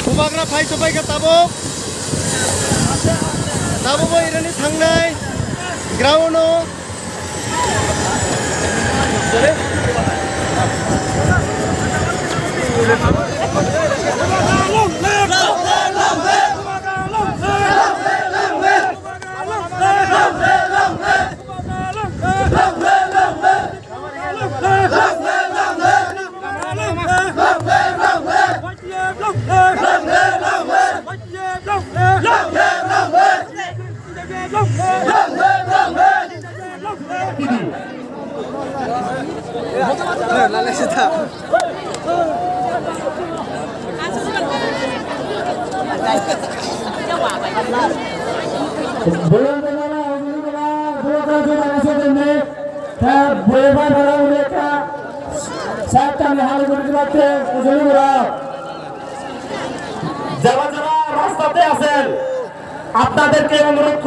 고마그라 파이터바이가 따복 따복은 이러니 상나이 그라우노 Belum kenal, dua kali masuk ini. Boleh orang mereka. Saat kami hari berdebat, ujung berapa? Jalan-jalan, rasta te asen. আপনাদেরকে অনুরোধ